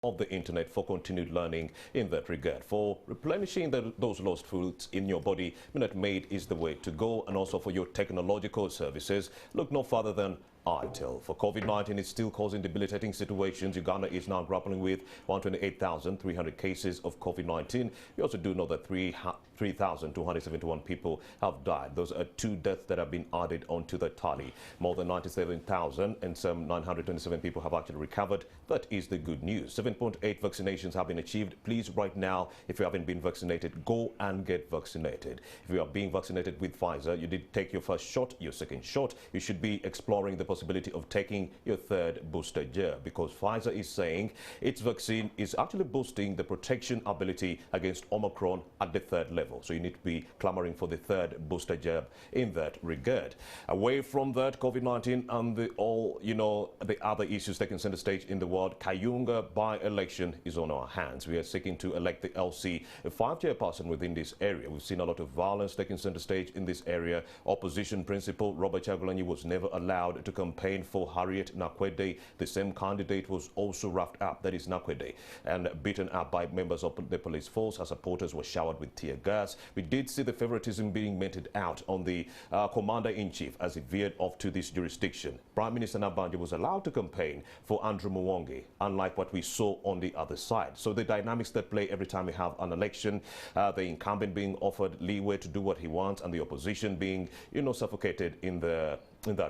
of the internet for continued learning in that regard. For replenishing those lost foods in your body, Minute Maid is the way to go, and also for your technological services, look no further than ITEL. For COVID-19 is still causing debilitating situations. Uganda is now grappling with 128,300 cases of COVID-19. We also do know that 3,271 people have died. Those are 2 deaths that have been added onto the tally. More than 97,000 and some 927 people have actually recovered. That is the good news. 7.8 vaccinations have been achieved. Please, right now, if you haven't been vaccinated, go and get vaccinated. If you are being vaccinated with Pfizer, you did take your first shot, your second shot, you should be exploring the possibility of taking your 3rd booster jab, because Pfizer is saying its vaccine is actually boosting the protection ability against Omicron at the 3rd level. So you need to be clamoring for the 3rd booster jab in that regard. Away from that, COVID-19 and the other issues taking center stage in the world, Kaiyunga by-election is on our hands. We are seeking to elect the LC, a 5 chairperson within this area. We've seen a lot of violence taking center stage in this area. Opposition principal Robert Chagulanyi was never allowed to campaign for Harriet Nakwede. The same candidate was also roughed up, that is Nakwede, and beaten up by members of the police force. Her supporters were showered with tear gas. We did see the favoritism being meted out on the commander-in-chief as he veered off to this jurisdiction. Prime Minister Nabanja was allowed to campaign for Andrew Muwonge, unlike what we saw on the other side. So the dynamics that play every time we have an election, the incumbent being offered leeway to do what he wants and the opposition being, suffocated in that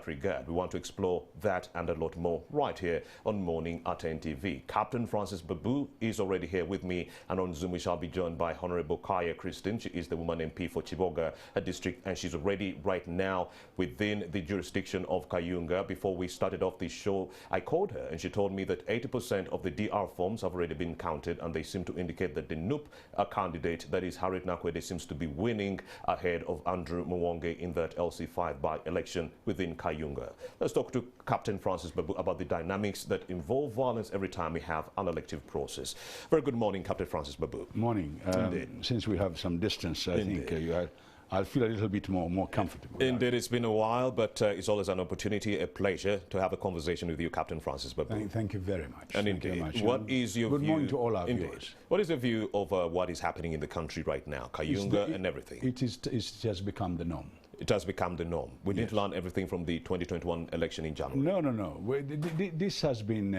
regard. We want to explore that and a lot more right here on Morning at NTV. Captain Francis Babu is already here with me, and on Zoom we shall be joined by Honorable Kaya Christine. She is the woman MP for Chiboga district, and she's already right now within the jurisdiction of Kaiyunga. Before we started off this show, I called her and she told me that 80% of the DR forms have already been counted, and they seem to indicate that the NUP candidate, that is Harriet Nakwede, seems to be winning ahead of Andrew Muwonge in that LC5 by-election within Kaiyunga. Let's talk to Captain Francis Babu about the dynamics that involve violence every time we have an elective process. Very good morning, Captain Francis Babu. Morning. Since we have some distance, I think I'll feel a little bit more comfortable. Indeed, it's been a while, but it's always an opportunity, a pleasure to have a conversation with you, Captain Francis Babu. Thank you very much. And indeed, what is your good view? Good morning to all our viewers. What is your view of what is happening in the country right now, Kaiyunga and everything? It has become the norm. It has become the norm. We didn't learn everything from the 2021 election in January. No. This has been,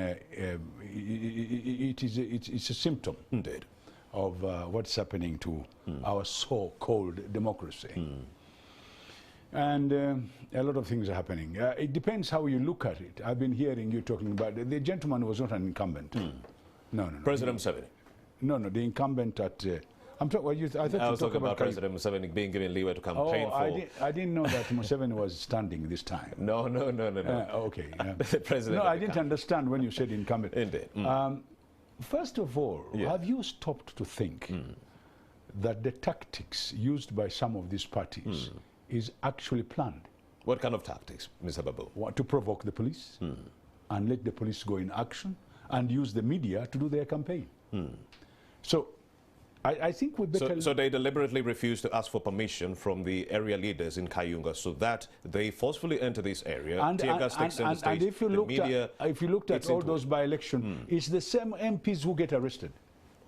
it's a symptom. Indeed. Of what's happening to our so-called democracy. And a lot of things are happening. It depends how you look at it. I've been hearing you talking about it. The gentleman was not an incumbent. No. President Museveni? No, the incumbent at... I was talking about President Museveni being given leeway to campaign for... I didn't know that Museveni was standing this time. No. Okay. The president. No, I didn't understand when you said incumbent. Indeed. First of all, have you stopped to think that the tactics used by some of these parties is actually planned? What kind of tactics, Mr. Babu? To provoke the police and let the police go in action and use the media to do their campaign. So I think we better... So they deliberately refuse to ask for permission from the area leaders in Kaiyunga so that they forcefully enter this area, and if you looked at all those by-election, it's the same MPs who get arrested.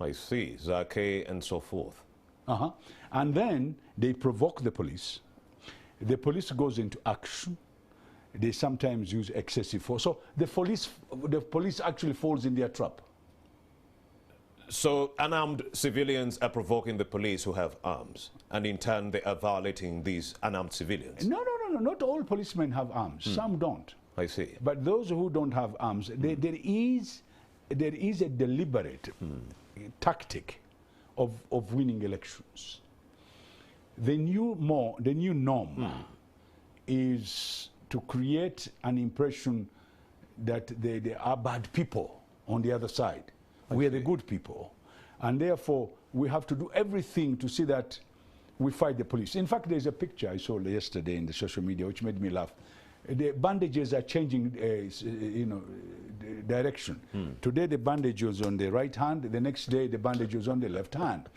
I see, Zake and so forth. And then they provoke the police. The police goes into action. They sometimes use excessive force. So the police actually falls in their trap. So unarmed civilians are provoking the police who have arms, and in turn they are violating these unarmed civilians? No. Not all policemen have arms. Some don't. I see. But those who don't have arms, there is a deliberate tactic of winning elections. The new norm is to create an impression that there are bad people on the other side. We are the good people, and therefore we have to do everything to see that we fight the police. In fact, there's a picture I saw yesterday in the social media which made me laugh. The bandages are changing, direction. Today the bandage was on the right hand, the next day the bandage was on the left hand.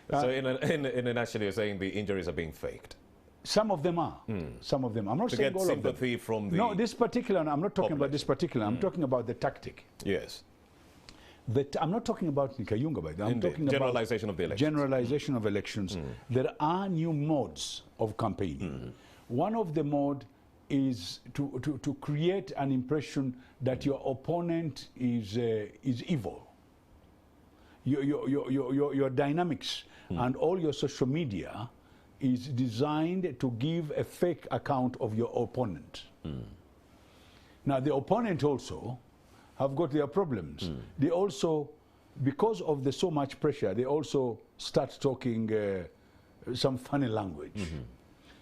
So in a nutshell, you're saying the injuries are being faked? Some of them are. Some of them. I'm not to saying get all sympathy of them. from the... No, this particular, I'm not talking about this particular, I'm talking about the tactic. Yes. I'm not talking about Kaiyunga, by the way. I'm talking generalization of the elections. Generalization of elections. There are new modes of campaigning. One of the mode is to create an impression that your opponent is evil. Your dynamics and all your social media is designed to give a fake account of your opponent. Now, the opponent also have got their problems. They also, because of the so much pressure, they also start talking some funny language.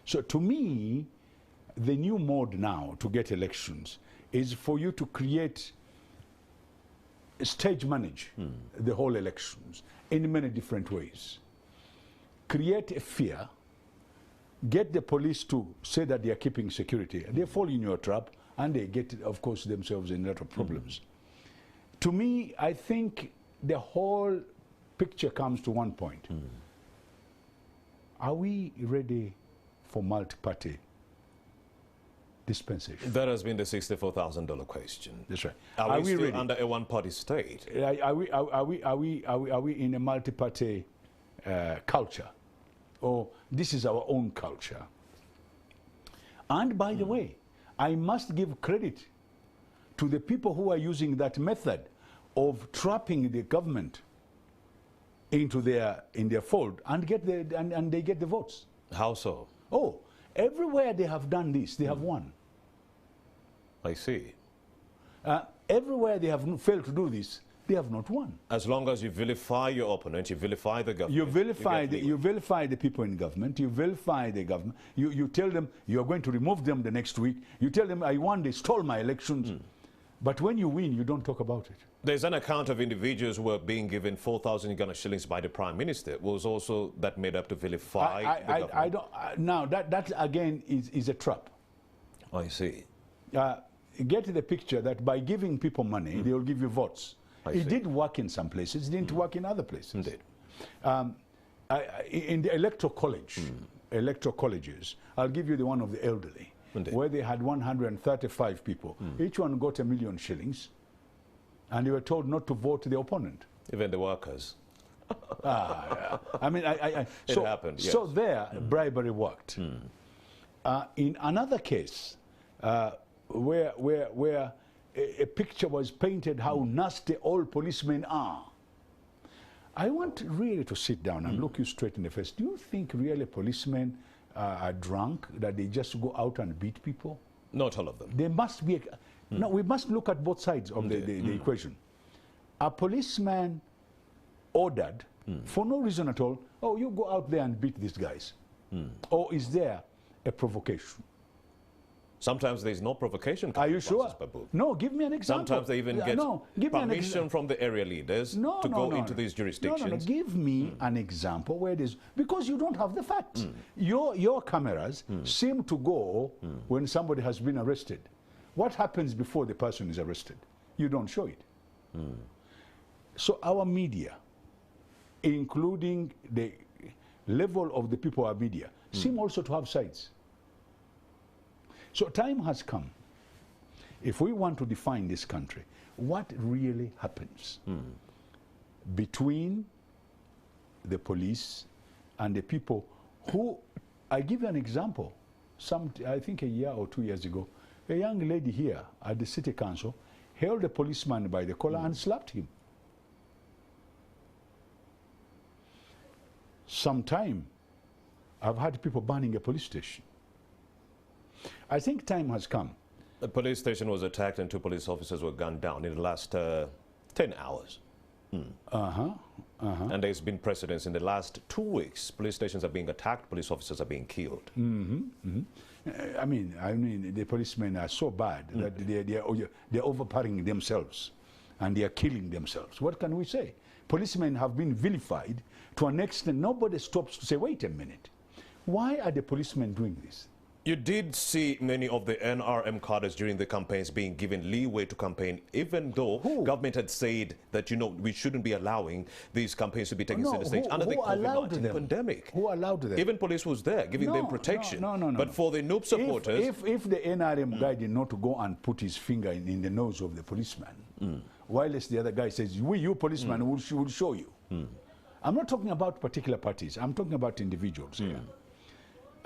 So to me, the new mode now to get elections is for you to create, stage manage the whole elections in many different ways. Create a fear, get the police to say that they are keeping security. They fall in your trap and they get, of course, themselves in a lot of problems. To me, I think the whole picture comes to one point. Are we ready for multi-party dispensation? That has been the $64,000 question. That's right. Are we still ready? under a one-party state? Are we in a multi-party culture? Or this is our own culture? And by the way, I must give credit to the people who are using that method of trapping the government into their fold and they get the votes. How so? Oh, everywhere they have done this, they have won. I see. Everywhere they have failed to do this, they have not won. As long as you vilify your opponent, you vilify the government. You vilify the people in government. You vilify the government. You tell them you are going to remove them the next week. You tell them I won. They stole my elections. But when you win, you don't talk about it. There's an account of individuals who were being given 4,000 Ghana shillings by the Prime Minister. Was also that made up to vilify the government? Now that again is a trap. I see. Get the picture that by giving people money, they will give you votes. It did work in some places, it didn't work in other places. Indeed. In the electoral college, electoral colleges, I'll give you the one of the elderly, where they had 135 people. Each one got 1 million shillings, and they were told not to vote the opponent. Even the workers. I mean, it happened, yes. So there, bribery worked. In another case, where a picture was painted how nasty all policemen are. I want really to sit down and look you straight in the face. Do you think really policemen are drunk, that they just go out and beat people? Not all of them. There must be no, we must look at both sides of the equation. A policeman ordered, for no reason at all, oh, you go out there and beat these guys. Or is there a provocation? Sometimes there's no provocation. Are you sure? No, give me an example. Sometimes they even get permission from the area leaders to go into these jurisdictions. Give me an example where it is, because you don't have the facts. Your cameras seem to go when somebody has been arrested. What happens before the person is arrested? You don't show it. So our media, including the level of the people of media, seem also to have sides. So time has come. If we want to define this country, what really happens between the police and the people who, I give you an example. I think a year or 2 years ago, a young lady here at the city council held a policeman by the collar and slapped him. Sometime, I've had people burning a police station. I think time has come. The police station was attacked and 2 police officers were gunned down in the last 10 hours. And there's been precedents in the last 2 weeks. Police stations are being attacked, police officers are being killed. I mean, the policemen are so bad that they're overpowering themselves and they are killing themselves. What can we say? Policemen have been vilified to an extent nobody stops to say, wait a minute, why are the policemen doing this? You did see many of the NRM cadres during the campaigns being given leeway to campaign, even though government had said that, you know, we shouldn't be allowing these campaigns to be taken center stage under the COVID-19 pandemic. Who allowed them? Even police was there, giving them protection. But for the noob supporters... If the NRM guy did not go and put his finger in the nose of the policeman, whilst the other guy says, you policeman, will show you. I'm not talking about particular parties. I'm talking about individuals here.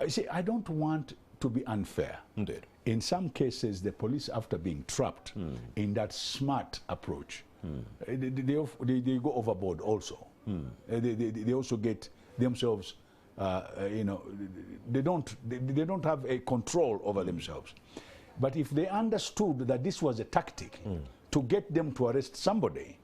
You see, I don't want to be unfair. Indeed. In some cases, the police, after being trapped in that smart approach, they go overboard also. They also get themselves, you know, they don't have a control over themselves. But if they understood that this was a tactic to get them to arrest somebody,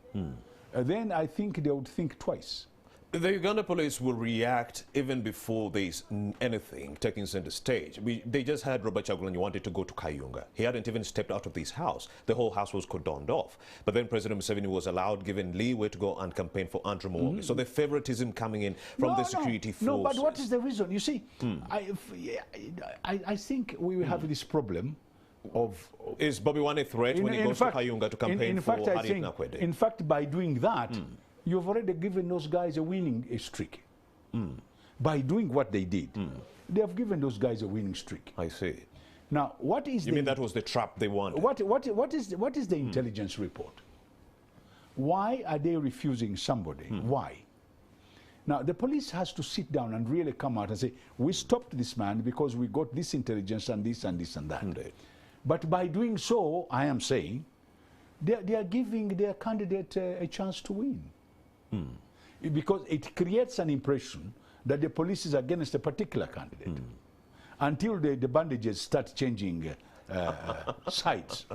then I think they would think twice. The Uganda police will react even before there's anything taking center stage. They just had Robert Kyagulanyi wanted to go to Kaiyunga. He hadn't even stepped out of this house. The whole house was cordoned off. But then President Museveni was allowed, given leeway to go and campaign for Andrew Mwangi. So the favoritism coming in from the security forces. No, but what is the reason? You see, I think we will have this problem of... Is Bobby Wine a threat when he goes to Kaiyunga to campaign for Harriet Nakwede? In fact, by doing that, you've already given those guys a winning streak. By doing what they did, they have given those guys a winning streak. I see. Now, what is you mean that was the trap they wanted? What is the intelligence report? Why are they refusing somebody? Why? Now, the police has to sit down and really come out and say, we stopped this man because we got this intelligence and this and this and that. But by doing so, I am saying, they are giving their candidate a chance to win. Because it creates an impression that the police is against a particular candidate until the bandages start changing sides.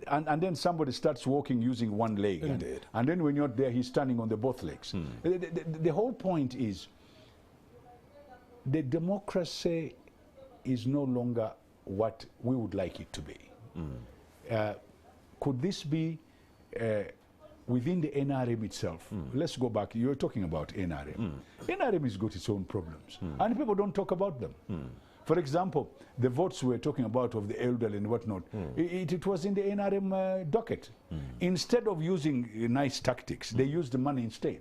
And then somebody starts walking using one leg. And then when you're there, he's standing on the both legs. The whole point is the democracy is no longer what we would like it to be. Could this be within the NRM itself? Let's go back. You're talking about NRM. NRM has got its own problems, and people don't talk about them. For example, the votes we're talking about of the elderly and whatnot, it was in the NRM docket. Instead of using nice tactics, they used the money instead.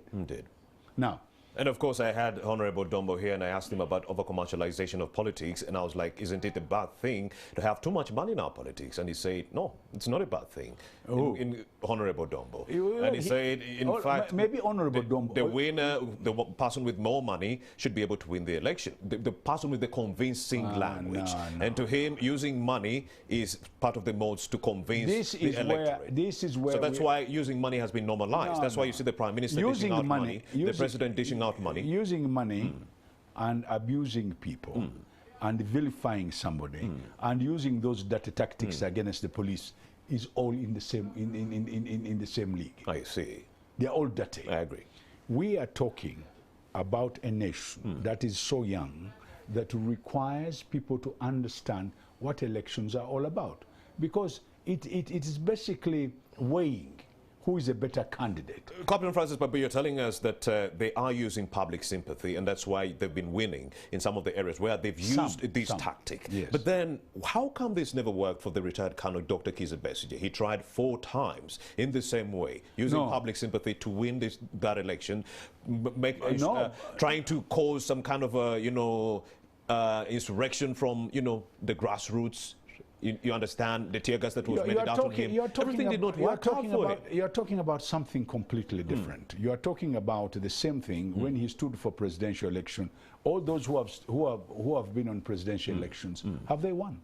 Now, and of course, I had Honorable Dombo here, and I asked him about over-commercialization of politics, and I was like, isn't it a bad thing to have too much money in our politics? And he said, no, it's not a bad thing, in Honorable Dombo. And he said, in fact, maybe Honorable Dombo. The winner, the person with more money, should be able to win the election. The person with the convincing language. And to him, using money is part of the modes to convince the electorate. This is where so that's why using money has been normalized. That's why you see the Prime Minister dishing out money, the President dishing out money. Using money and abusing people and vilifying somebody and using those dirty tactics against the police is all in the same in the same league. I see. They're all dirty. I agree. We are talking about a nation that is so young that requires people to understand what elections are all about, because it is basically weighing who is a better candidate. Captain Francis, but you're telling us that they are using public sympathy, and that's why they've been winning in some of the areas where they've used this tactic. Yes. But then, how come this never worked for the retired Colonel Dr. Kizza Besigye? He tried 4 times in the same way, using public sympathy to win that election, trying to cause some kind of insurrection from the grassroots. You understand the tear gas that was meted out on him. Everything did not work out for him. You're talking about something completely different. You are talking about the same thing when he stood for presidential election. All those who have been on presidential elections, have they won?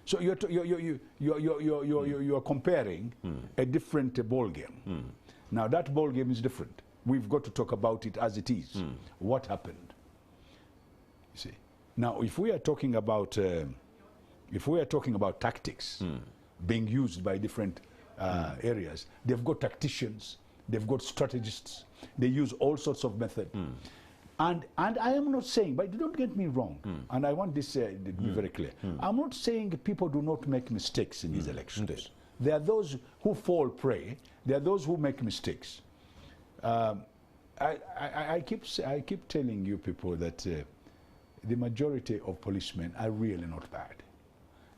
So you're comparing a different ball game. Now that ball game is different. We've got to talk about it as it is. What happened? You see. Now, if we are talking about tactics being used by different areas, they've got tacticians, they've got strategists, they use all sorts of methods. And I am not saying, but don't get me wrong, and I want this to be very clear. I'm not saying people do not make mistakes in these elections. There are those who fall prey, there are those who make mistakes. I keep telling you people that the majority of policemen are really not bad.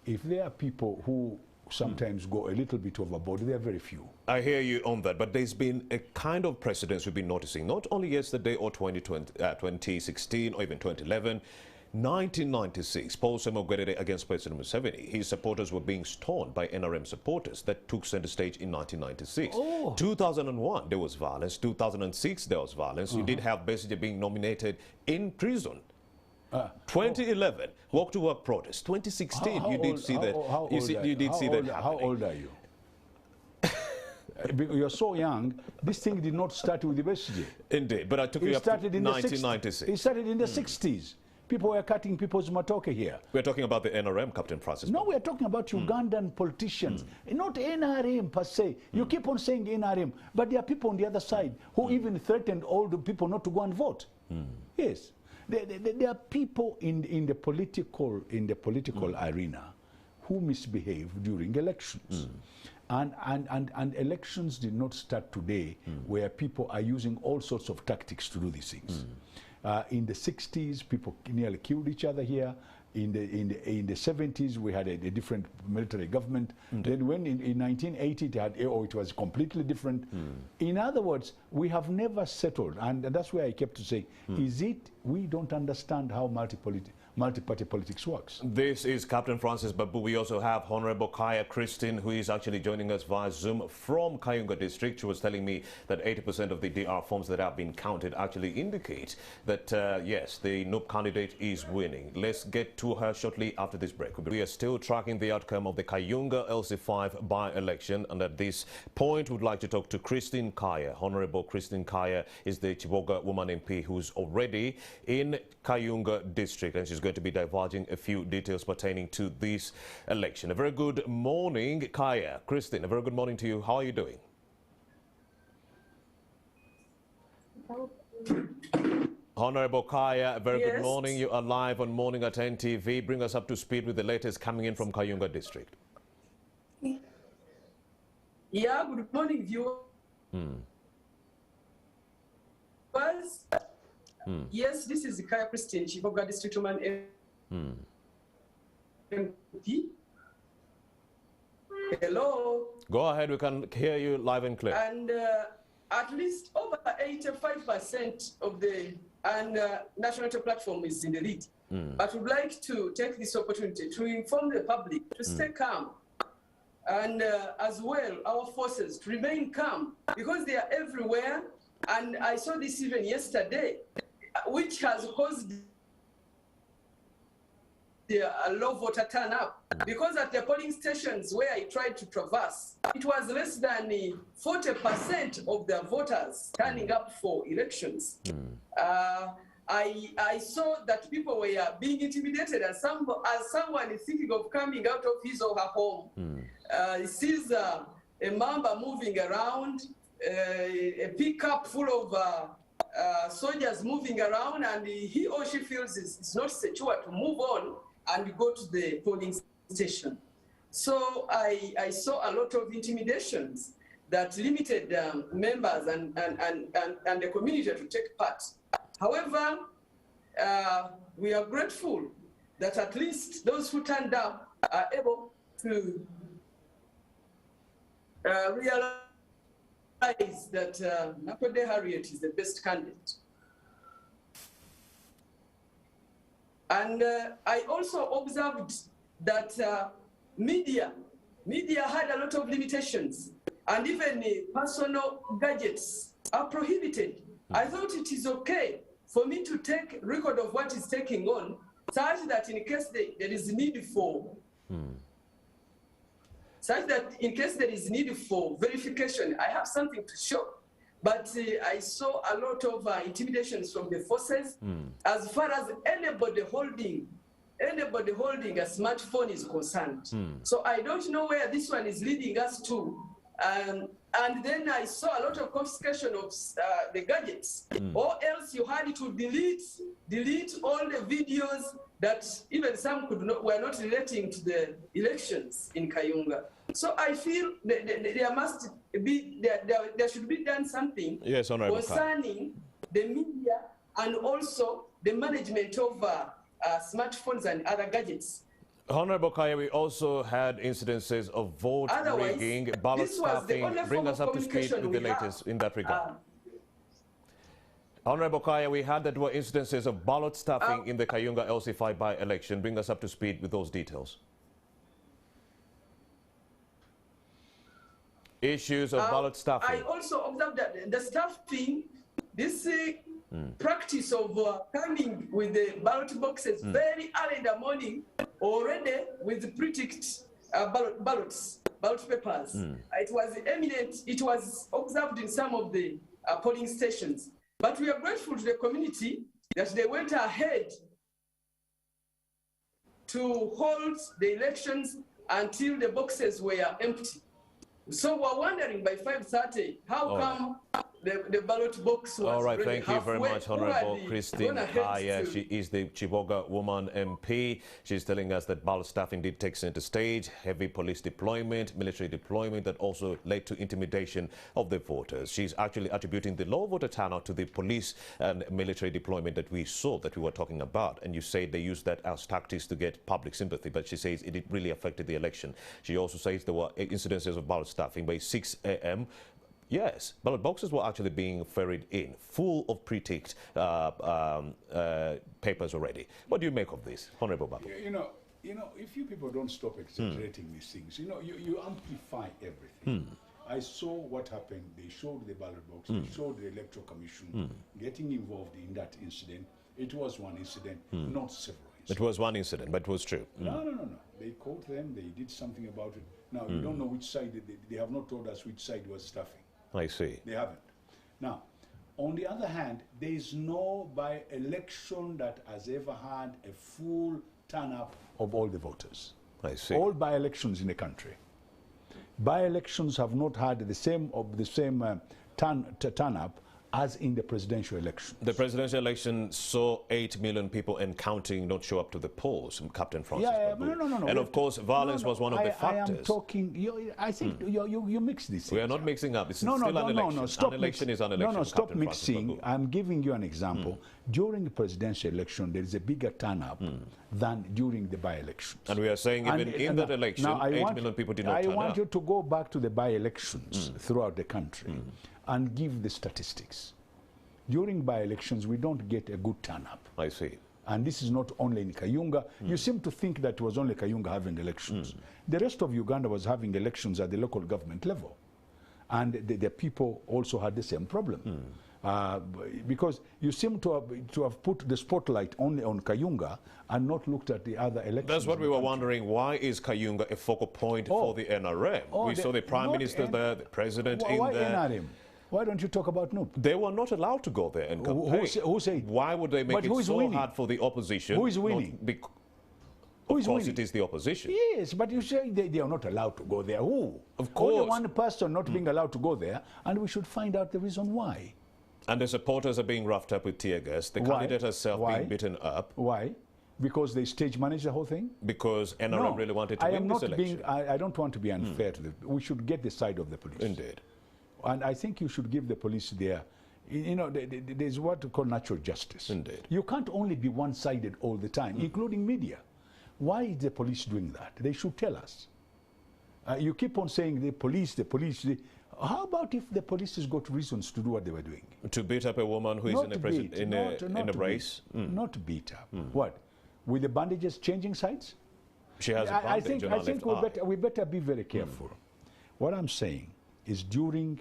If there are people who sometimes go a little bit overboard, there are very few. I hear you on that, but there's been a kind of precedence we've been noticing, not only yesterday or 2016 or even 2011. 1996, Paul Semogwedere against President Museveni. His supporters were being stoned by NRM supporters. That took center stage in 1996. 2001, there was violence. 2006, there was violence. You did have Besigye being nominated in prison. 2011, walk to work protest. 2016, you did see that. You did see that happening. How old are you? You're so young. This thing did not start with the Besigye. Indeed, but I took you up to 1996. It started in the 60s. People were cutting people's matoke here. We're talking about the NRM, Captain Francis. No, we're talking about Ugandan politicians, not NRM per se. You keep on saying NRM, but there are people on the other side who even threatened old people not to go and vote. Yes, there are people in the political arena who misbehave during elections. And elections did not start today, where people are using all sorts of tactics to do these things. In the 60s, people nearly killed each other here. In the 70s, we had a different military government. Then when in 1980, it was completely different. In other words, we have never settled. And that's where I kept to say, is it we don't understand how multi-party politics works? This is Captain Francis Babu. We also have Honorable Kaya Christine, who is actually joining us via Zoom from Kaiyunga district. She was telling me that 80% of the DR forms that have been counted actually indicate that, yes, the NUP candidate is winning. Let's get to her shortly after this break. We are still tracking the outcome of the Kaiyunga LC5 by-election, and at this point, we'd like to talk to Christine Kaya. Honorable Christine Kaya is the Chiboga woman MP who's already in Kaiyunga district, and she's going to be divulging a few details pertaining to this election. A very good morning, Kaya. Christine, a very good morning to you. How are you doing? Honorable Kaya, a very good morning. You are live on Morning at NTV. Bring us up to speed with the latest coming in from Kaiyunga district. Yeah, good morning, viewers. Yes, this is Kaya Christine, Chiboga District Woman MP. Hello. Go ahead, we can hear you live and clear. And at least over 85% of the National Unity Platform is in the lead. But we'd like to take this opportunity to inform the public to stay calm. And as well, our forces to remain calm, because they are everywhere. And I saw this even yesterday, which has caused a low voter turnout. Because at the polling stations where I tried to traverse, it was less than 40% of the voters turning up for elections. I saw that people were being intimidated, and as someone is thinking of coming out of his or her home, he sees a mamba moving around, a pickup full of soldiers moving around, and he or she feels it's not secure to move on and go to the polling station. So I saw a lot of intimidations that limited members and the community to take part. However, we are grateful that at least those who turned up are able to realize that Nakode Harriet is the best candidate. And I also observed that media had a lot of limitations, and even personal gadgets are prohibited. I thought it is okay for me to take record of what is taking on, such that in case there is need for verification, I have something to show. But I saw a lot of intimidations from the forces as far as anybody holding a smartphone is concerned. So I don't know where this one is leading us to. And then I saw a lot of confiscation of the gadgets, or else you had to delete all the videos that even some were not relating to the elections in Kaiyunga. So I feel that there should be done something concerning the media and also the management of smartphones and other gadgets. Honorable Kaya, we also had incidences of vote rigging, ballot stuffing. Bring us up to speed with the latest in that regard. Honorable Kaya, we heard that there were instances of ballot stuffing in the Kaiyunga LC5 by-election. Bring us up to speed with those details. Issues of ballot stuffing. I also observed that the stuffing, this practice of coming with the ballot boxes very early in the morning, already with pre-ticked ballot papers. It was eminent. It was observed in some of the polling stations. But we are grateful to the community that they went ahead to hold the elections until the boxes were empty. So we're wondering by 5:30, how come the ballot box was all right, already thank you very halfway? much, Honorable Christine Kaya. To... She is the Chiboga woman MP. She's telling us that ballot stuffing did take center stage, heavy police deployment, military deployment that also led to intimidation of the voters. She's actually attributing the low voter turnout to the police and military deployment that we saw, that we were talking about. And you say they used that as tactics to get public sympathy, but she says it really affected the election. She also says there were incidences of ballot stuffing by 6 a.m. Yes, ballot boxes were actually being ferried in, full of pre-ticked papers already. What do you make of this, Honorable Babu? You know, if you people don't stop exaggerating these things, you amplify everything. I saw what happened. They showed the ballot box. They showed the Electoral Commission getting involved in that incident. It was one incident, not several incidents. It was one incident, but it was true. No. They caught them. They did something about it. Now, we don't know which side. They have not told us which side was stuffing. I see. They haven't. Now, on the other hand, there is no by-election that has ever had a full turn-up of all the voters. I see. All by-elections in the country. By-elections have not had the same turn-up as in the presidential election. The presidential election saw 8 million people and counting not show up to the polls, Captain Francis. No. And of course, violence was one of the factors. I am talking, I think you mix these things. We are not mixing up. It's still an election. Stop an election is an election. No, stop Captain mixing. I'm giving you an example. During the presidential election, there is a bigger turn-up than during the by-elections. And we are saying even in that election, 8 million people did not turn up. I want you to go back to the by-elections throughout the country and give the statistics. During by-elections, we don't get a good turn-up. I see. And this is not only in Kaiyunga. You seem to think that it was only Kaiyunga having elections. The rest of Uganda was having elections at the local government level. And the people also had the same problem. Because you seem to have put the spotlight only on Kaiyunga and not looked at the other elections. That's what we were wondering. Why is Kaiyunga a focal point for the NRM? We saw the Prime Minister there, the President in there. Why NRM? Why don't you talk about NUP? They were not allowed to go there and campaign. Who said? Why would they make it so hard for the opposition? Who is winning? Of course it is the opposition. Yes, but you say they are not allowed to go there. Who? Of course. Only one person not being allowed to go there, and we should find out the reason why. And the supporters are being roughed up with tear gas. The candidate herself being beaten up. Why? Because they stage managed the whole thing? Because NRM really wanted to win this election. I don't want to be unfair to them. We should get the side of the police. Indeed. And I think you should give the police there's what we call natural justice. Indeed. You can't only be one-sided all the time, including media. Why is the police doing that? They should tell us. You keep on saying the police. How about if the police has got reasons to do what they were doing? To beat up a woman who is in a race? Not beat up. What? With the bandages changing sides? She has a bandage on her left eye. We better be very careful. What I'm saying is during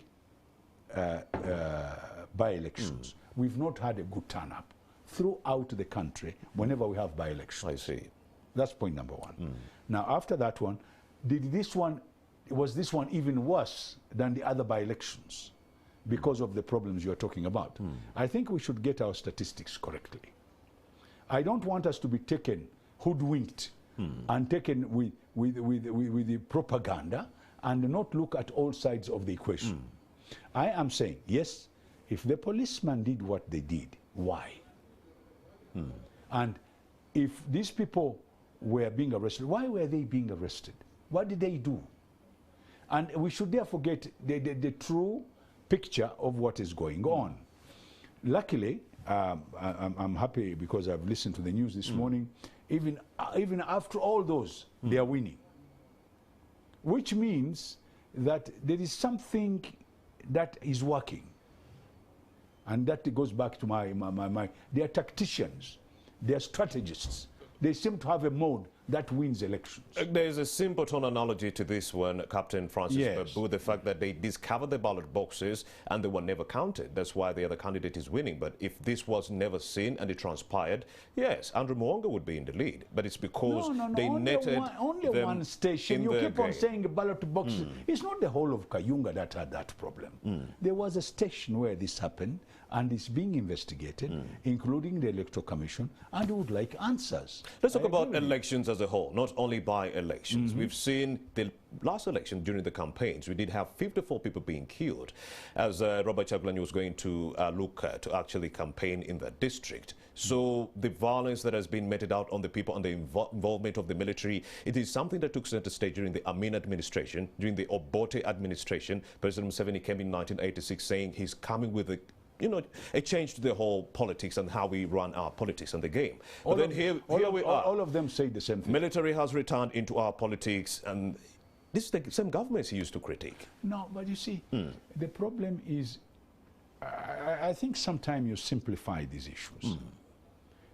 by-elections, we've not had a good turn-up throughout the country whenever we have by-elections. I see. That's point number one. Now, after that one, was this one even worse than the other by-elections because of the problems you're talking about? I think we should get our statistics correctly. I don't want us to be taken hoodwinked and taken with the propaganda and not look at all sides of the equation. I am saying, yes, if the policeman did what they did, why? And if these people were being arrested, why were they being arrested? What did they do? And we should therefore get the true picture of what is going on. Luckily, I'm happy because I've listened to the news this morning. Even after all those, they are winning. Which means that there is something that is working. And that goes back to they are tacticians, they are strategists. They seem to have a mode that wins elections. There's a simpleton analogy to this one, Captain Francis Yes. Babu, the fact that they discovered the ballot boxes and they were never counted. That's why the other candidate is winning. But if this was never seen and it transpired, yes, Andrew Mwonga would be in the lead. But it's because they netted only them one station. in You their keep on game. saying ballot boxes. It's not the whole of Kaiyunga that had that problem. There was a station where this happened, and it's being investigated, including the Electoral Commission, and we would like answers. Let's talk I about agree with you. elections as a whole, not only by elections. We've seen the last election during the campaigns, we did have 54 people being killed as Robert Chagulanyi was going to look to actually campaign in that district. So the violence that has been meted out on the people and the involvement of the military, it is something that took center stage during the Amin administration, during the Obote administration. President Museveni came in 1986 saying he's coming with a change to the whole politics and how we run our politics and the game. But then here we are. All of them say the same thing. Military has returned into our politics, and this is the same governments he used to critique. No, but you see, the problem is, I think sometimes you simplify these issues.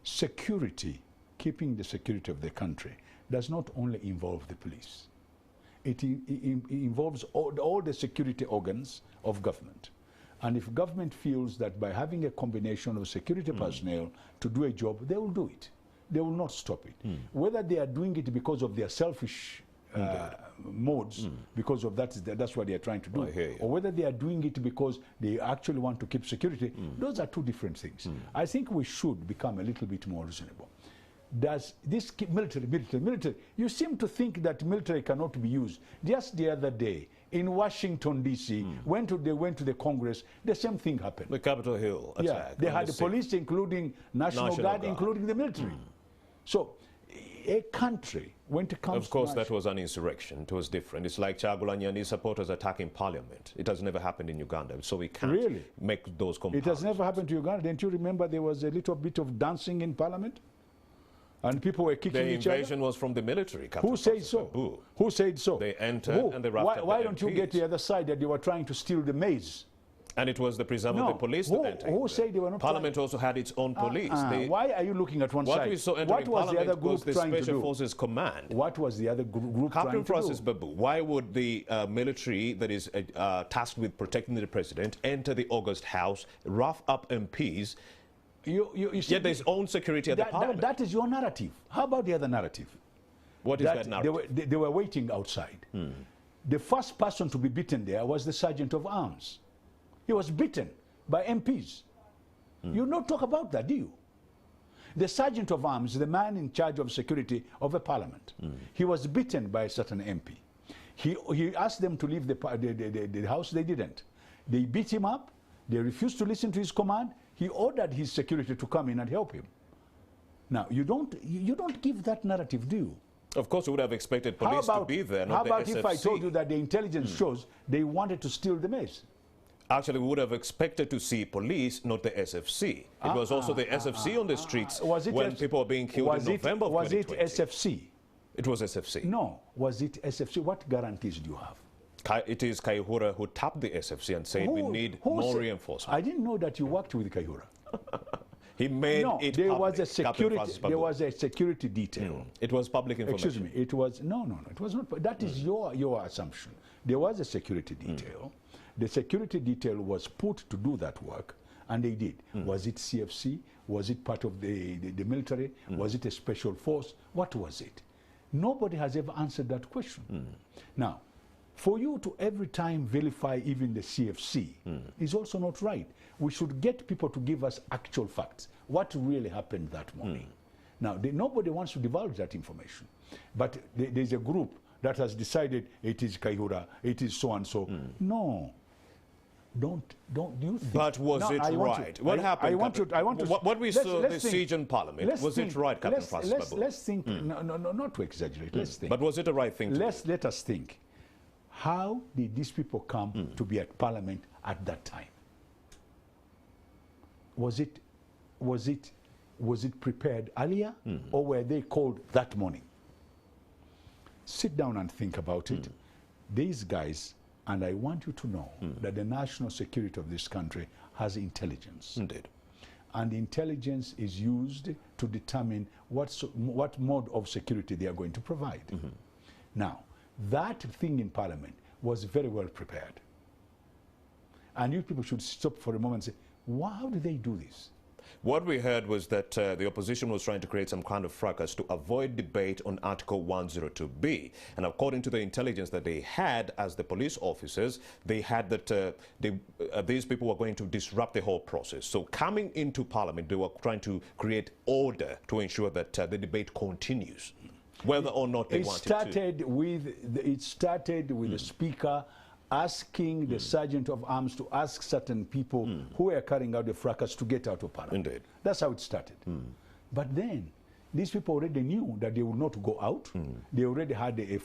Security, keeping the security of the country, does not only involve the police. It involves all the security organs of government. And if government feels that by having a combination of security personnel to do a job, they will do it. They will not stop it. Whether they are doing it because of their selfish modes, because of that's what they are trying to do, I hear you. or whether they are doing it because they actually want to keep security, those are two different things. I think we should become a little bit more reasonable. Does this military, you seem to think that military cannot be used. Just the other day, in Washington, D.C., they went to the Congress, the same thing happened. The Capitol Hill attack. Yeah, they had the police, including National Guard, including the military. So, a country, when it comes Of course, to that was an insurrection. It was different. It's like Chagulanyi and his supporters attacking Parliament. It has never happened in Uganda, so we can't Really? make those it comparisons. has never happened to Uganda. Don't you remember there was a little bit of dancing in Parliament? And people were kicking The each other? invasion was from the military. Captain Who said Francis so? Babu. Who said so? They entered and they roughed up Why the don't you MPs? get the other side that they were trying to steal the maize? And it was the preserve of the police that entered. Who said they were not Parliament also had its own police. Why are you looking at one What side? we saw entering What was the Parliament other group was the trying to Special do? Forces Command. What was the other group Captain trying to Francis do? Babu, why would the military that is tasked with protecting the president enter the August House, rough up MPs, You see, yet there's own security at the Parliament? that is your narrative. How about the other narrative? What is that narrative? They were waiting outside. The first person to be beaten there was the Sergeant of Arms. He was beaten by MPs. You don't talk about that, do you? The Sergeant of Arms, the man in charge of security of a parliament, he was beaten by a certain MP. He asked them to leave the house. They didn't. They beat him up. They refused to listen to his command. He ordered his security to come in and help him. Now, you don't give that narrative, do you? Of course, we would have expected police to be there, not how about the SFC. if I told you that the intelligence shows they wanted to steal the maize? Actually, we would have expected to see police, not the SFC. It was also the SFC on the streets when people were being killed in November of 2020. Was it SFC? It was SFC. No. Was it SFC? What guarantees do you have? It is Kaiyunga who tapped the SFC and said we need more reinforcement. I didn't know that you worked with Kaiyunga. He made it there public. was a security. There was a security detail. It was public information. Excuse me. It was no. It was not. That is your assumption. There was a security detail. The security detail was put to do that work, and they did. Was it CFC? Was it part of the military? Was it a special force? What was it? Nobody has ever answered that question. Now, for you to every time vilify even the CFC is also not right. We should get people to give us actual facts. What really happened that morning? Now, nobody wants to divulge that information. But there's a group that has decided it is Kaiyunga, it is so-and-so. No. Do you think? But was it right? What happened? What we saw the siege in Parliament, was it right, Captain Francis Babu? Let's think, no, not to exaggerate, let's think. But was it the right thing to do? Let us think. How did these people come to be at Parliament at that time? Was it prepared earlier, or were they called that morning? Sit down and think about it. These guys And I want you to know that the national security of this country has intelligence. Indeed. And intelligence is used to determine what mode of security they are going to provide. Now, that thing in Parliament was very well prepared. And you people should stop for a moment and say, how do they do this? What we heard was that the opposition was trying to create some kind of fracas to avoid debate on Article 102B. And according to the intelligence that they had as the police officers, they had that these people were going to disrupt the whole process. So coming into Parliament, they were trying to create order to ensure that the debate continues, whether or not they wanted to. It started with the Speaker asking the Sergeant of Arms to ask certain people who were carrying out the fracas to get out of Parliament. Indeed. That's how it started. But then, these people already knew that they would not go out. They already had a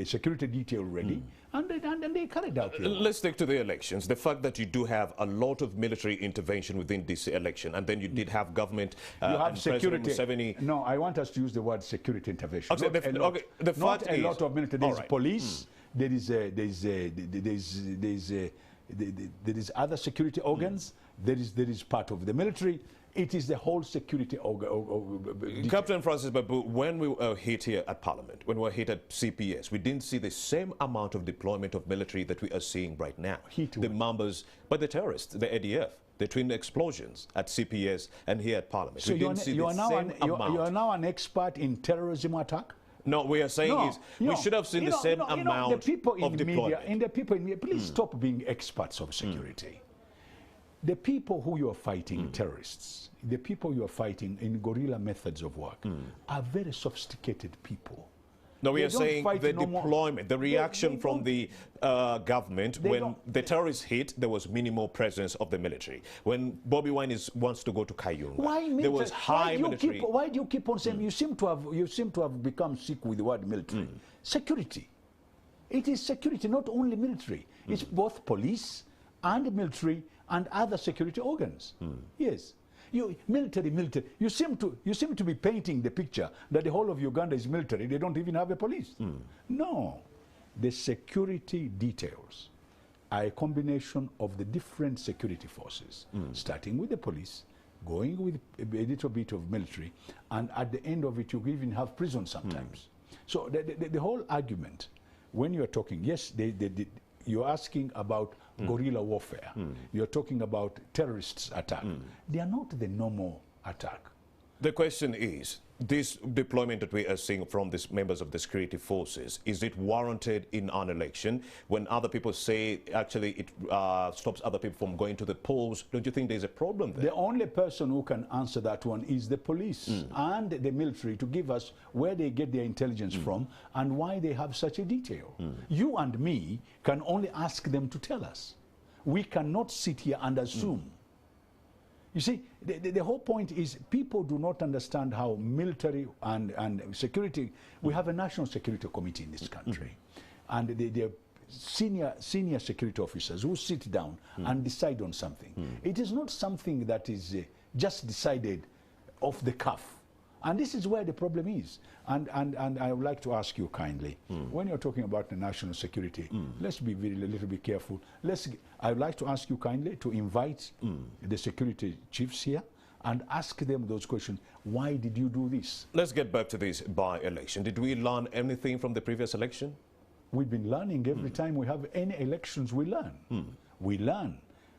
security detail ready, and they carried out their work. Let's stick to the elections. The fact that you do have a lot of military intervention within this election, and then you did have government You have and security. President Museveni. No, I want us to use the word security intervention. Okay, Not a lot of military. There is right. police. There is other security organs. There is part of the military. It is the whole security Captain Francis Babu, when we were hit here at Parliament, when we were hit at CPS, we didn't see the same amount of deployment of military that we are seeing right now. The members, but the terrorists, the ADF, the twin explosions at CPS and here at Parliament. So you are now an expert in terrorism attack? No, we are saying we should have seen the same amount the people in of deployment. Media, the people in media, please stop being experts of security. The people who you are fighting, terrorists, the people you are fighting in guerrilla methods of work are very sophisticated people. No, we are saying the deployment, the reaction from the government when the terrorists hit, there was minimal presence of the military. When Bobby Wine wants to go to Kaiyunga, there was high military. Why do you keep on saying you seem to have become sick with the word military? Security. It is security, not only military. It's both police and military and other security organs. Yes. Military. You seem to be painting the picture that the whole of Uganda is military. They don't even have a police. No. The security details are a combination of the different security forces, starting with the police, going with a little bit of military, and at the end of it, you even have prison sometimes. So the whole argument, when you're talking, yes, you're asking about guerrilla warfare. You're talking about terrorists' attack. They are not the normal attack. The question is, this deployment that we are seeing from these members of the security forces, is it warranted in an election? When other people say, actually, it stops other people from going to the polls, don't you think there's a problem there? The only person who can answer that one is the police and the military to give us where they get their intelligence from and why they have such a detail. You and me can only ask them to tell us. We cannot sit here and assume. You see, the whole point is people do not understand how military and security, we have a national security committee in this country. And they're senior security officers who sit down and decide on something. It is not something that is just decided off the cuff. And this is where the problem is. And I would like to ask you kindly, when you're talking about the national security, let's be a little bit careful. I would like to ask you kindly to invite the security chiefs here and ask them those questions. Why did you do this? Let's get back to this by-election. Did we learn anything from the previous election? We've been learning every time we have any elections, we learn. We learn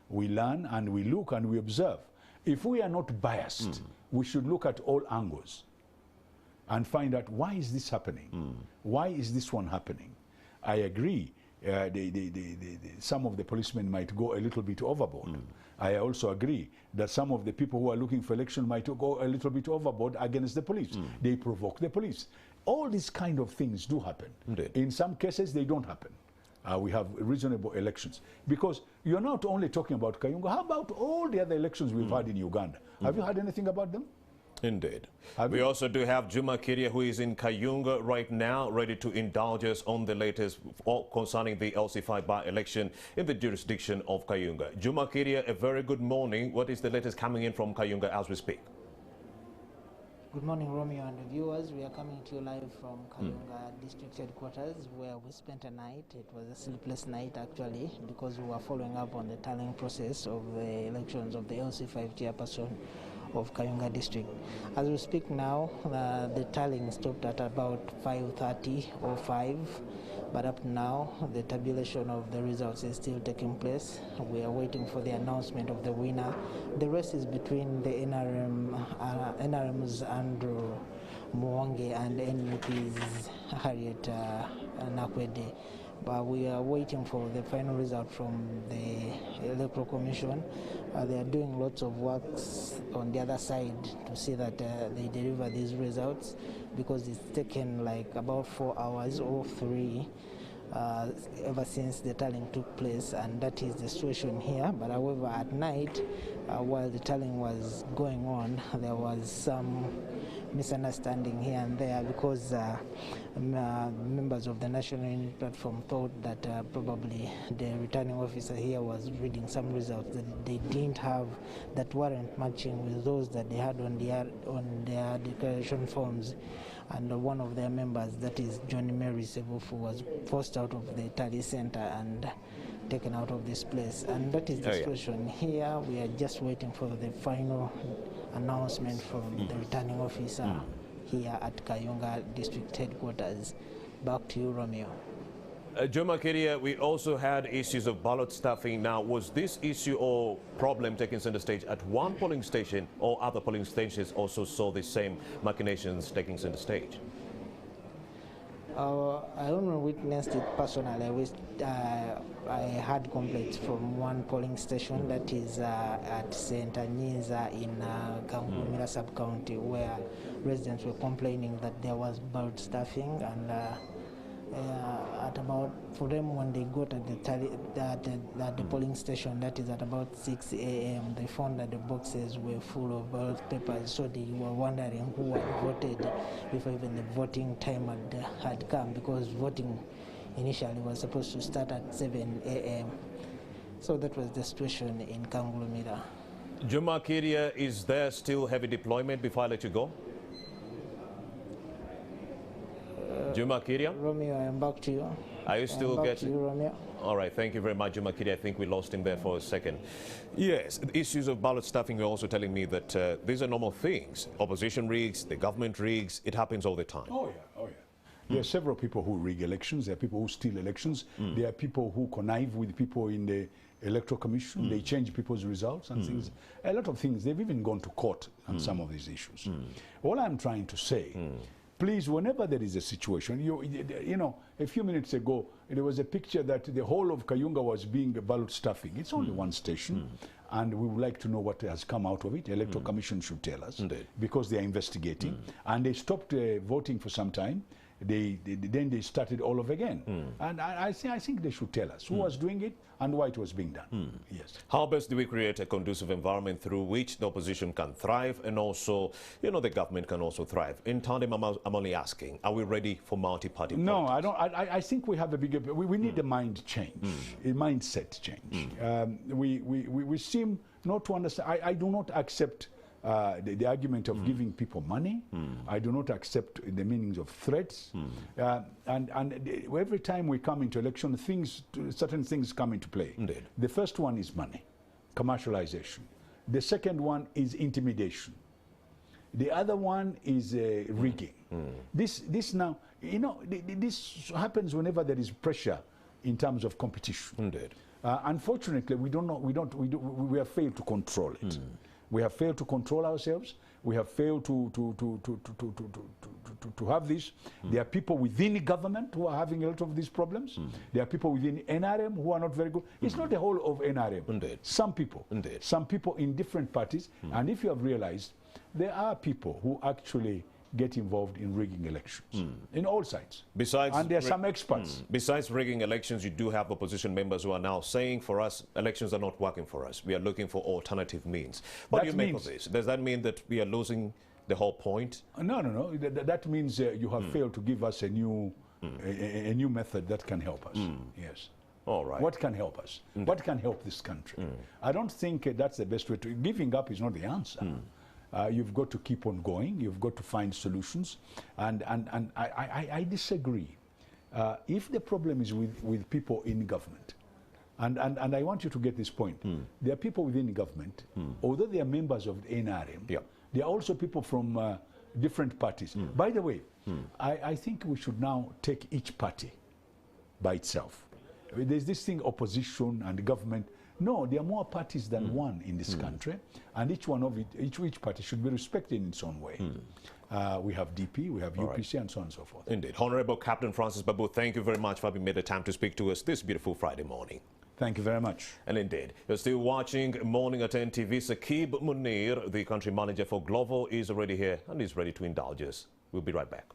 and we look and we observe. If we are not biased, we should look at all angles and find out why is this happening? Why is this one happening? I agree, some of the policemen might go a little bit overboard. I also agree that some of the people who are looking for election might go a little bit overboard against the police. They provoke the police. All these kind of things do happen. Indeed. In some cases, they don't happen. We have reasonable elections. Because you're not only talking about Kaiyunga, how about all the other elections we've had in Uganda? Have you heard anything about them? Indeed. We also do have Juma Kiria, who is in Kaiyunga right now, ready to indulge us on the latest concerning the LC5 by-election in the jurisdiction of Kaiyunga. Juma Kiria, a very good morning. What is the latest coming in from Kaiyunga as we speak? Good morning, Romeo and the viewers. We are coming to you live from Kaiyunga district headquarters, where we spent a night. It was a sleepless night, actually, because we were following up on the tallying process of the elections of the LC5 chairperson of Kaiyunga district. As we speak now, the tallying stopped at about 5:30 or 5, but up now, the tabulation of the results is still taking place. We are waiting for the announcement of the winner. The rest is between the NRM's Andrew Muwange and NUP's Harriet Nakwede. But we are waiting for the final result from the Electoral Commission. They are doing lots of works on the other side to see that they deliver these results, because it's taken like about 4 hours or 3 ever since the tallying took place, and that is the situation here. But however, at night, while the tallying was going on, there was some misunderstanding here and there, because members of the National Unity Platform thought that probably the returning officer here was reading some results that they didn't have, that weren't matching with those that they had on their declaration forms. And one of their members, that is Johnny Mary Sevufu, was forced out of the tally center and taken out of this place. And that is the situation here. We are just waiting for the final announcement from the returning officer here at Kaiyunga district headquarters. Back to you, Romeo. Joma Keria, we also had issues of ballot stuffing. Now, was this issue or problem taking center stage at one polling station, or other polling stations also saw the same machinations taking center stage? I only witnessed it personally. I had complaints from one polling station, that is at St. Anyiza in Kaiyunga sub-county, where residents were complaining that there was ballot stuffing, and at about, for them, when they got at the polling station, that is at about 6 a.m., they found that the boxes were full of ballot papers, so they were wondering who had voted before even the voting time had come, because voting initially was supposed to start at 7 a.m. So that was the situation in Kangulumira. Juma Keria, is there still heavy deployment before I let you go? Juma Keria? Romeo, I am back to you. Are you still getting? You, Romeo. All right, thank you very much, Juma Keria. I think we lost him there for a second. Yes, the issues of ballot stuffing, you're also telling me that these are normal things. Opposition rigs, the government rigs, it happens all the time. Oh, yeah, oh, yeah. There are several people who rig elections. There are people who steal elections. There are people who connive with people in the Electoral Commission. They change people's results and things. A lot of things. They've even gone to court on some of these issues. All I'm trying to say, please, whenever there is a situation, you know, a few minutes ago, there was a picture that the whole of Kaiyunga was being ballot stuffing. It's only one station, and we would like to know what has come out of it. The Electoral Commission should tell us, because they are investigating. And they stopped voting for some time. Then they started all over again. And I think they should tell us who was doing it and why it was being done. Yes. How best do we create a conducive environment through which the opposition can thrive, and also, you know, the government can also thrive? In tandem, I'm only asking, are we ready for multi-party politics? No, I don't. I think we have a bigger. We need a mind change, a mindset change. We seem not to understand. I do not accept the argument of giving people money. I do not accept the meanings of threats. And every time we come into election, certain things come into play. Indeed. The first one is money, commercialization. The second one is intimidation. The other one is rigging. This now, you know, this happens whenever there is pressure in terms of competition. Indeed. Unfortunately, we have failed to control it. We have failed to control ourselves. We have failed to have this. There are people within the government who are having a lot of these problems. There are people within NRM who are not very good. It's not the whole of NRM. Indeed. Some people. Indeed. Some people in different parties. And if you have realized, there are people who actually get involved in rigging elections in all sides. And there are some experts. Besides rigging elections, you do have opposition members who are now saying, for us, elections are not working for us. We are looking for alternative means. What do you make of this? Does that mean that we are losing the whole point? No. That means you have failed to give us a new method that can help us. Yes. All right. What can help us? What can help this country? I don't think that's the best way to. Giving up is not the answer. You've got to keep on going. You've got to find solutions. And I disagree. If the problem is with people in government, and I want you to get this point, there are people within government, although they are members of the NRM, there are also people from different parties. By the way, I think we should now take each party by itself. There's this thing, opposition and government. No, there are more parties than one in this country, and each one of it, each party should be respected in its own way. We have DP, we have UPC, and so on and so forth. Indeed. Honorable Captain Francis Babu, thank you very much for having made the time to speak to us this beautiful Friday morning. Thank you very much. And indeed, you're still watching Morning at NTV. Sakib Munir, the country manager for Glovo, is already here and is ready to indulge us. We'll be right back.